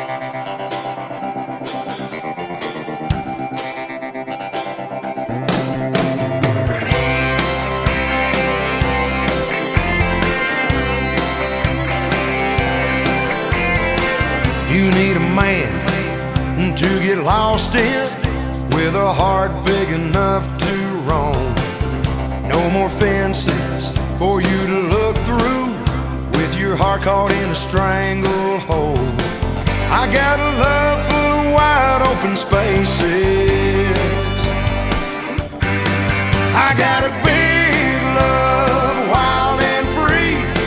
You need a man to get lost in, with a heart big enough to roam. No more fences for you to look through, with your heart caught in a stranglehold. I got a love full of wide open spaces. I got a big love